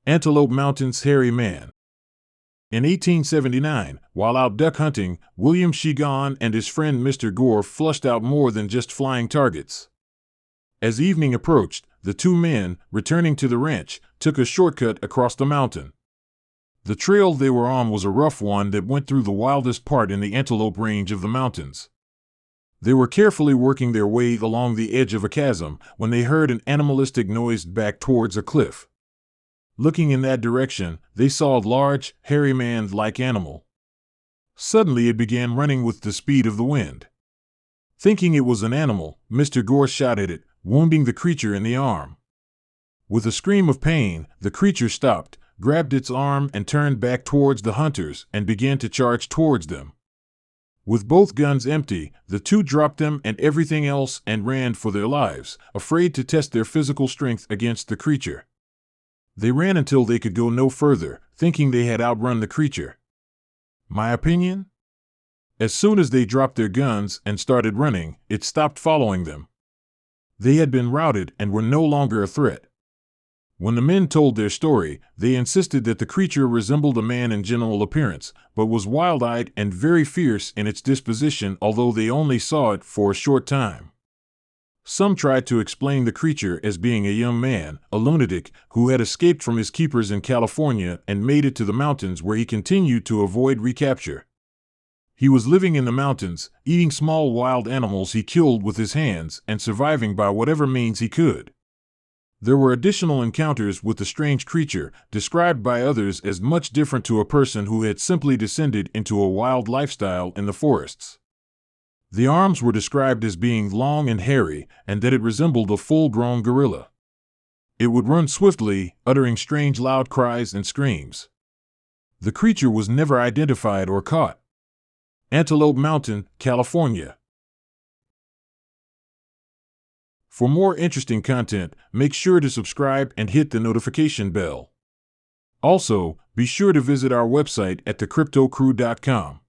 Antelope Mountain's hairy man. In 1879, while out duck hunting, William Shegan and his friend Mr. Gore flushed out more than just flying targets. As evening approached, the two men, returning to the ranch, took a shortcut across the mountain. The trail they were on was a rough one that went through the wildest part in the Antelope range of the mountains. They were carefully working their way along the edge of a chasm when they heard an animalistic noise back towards a cliff. Looking in that direction, they saw a large, hairy man-like animal. Suddenly it began running with the speed of the wind. Thinking it was an animal, Mr. Gore shot at it, wounding the creature in the arm. With a scream of pain, the creature stopped, grabbed its arm and turned back towards the hunters and began to charge towards them. With both guns empty, the two dropped them and everything else and ran for their lives, afraid to test their physical strength against the creature. They ran until they could go no further, thinking they had outrun the creature. My opinion? As soon as they dropped their guns and started running, it stopped following them. They had been routed and were no longer a threat. When the men told their story, they insisted that the creature resembled a man in general appearance, but was wild-eyed and very fierce in its disposition, although they only saw it for a short time. Some tried to explain the creature as being a young man, a lunatic, who had escaped from his keepers in California and made it to the mountains where he continued to avoid recapture. He was living in the mountains, eating small wild animals he killed with his hands and surviving by whatever means he could. There were additional encounters with the strange creature, described by others as much different to a person who had simply descended into a wild lifestyle in the forests. The arms were described as being long and hairy, and that it resembled a full-grown gorilla. It would run swiftly, uttering strange loud cries and screams. The creature was never identified or caught. Antelope Mountain, California. For more interesting content, make sure to subscribe and hit the notification bell. Also, be sure to visit our website at thecryptocrew.com.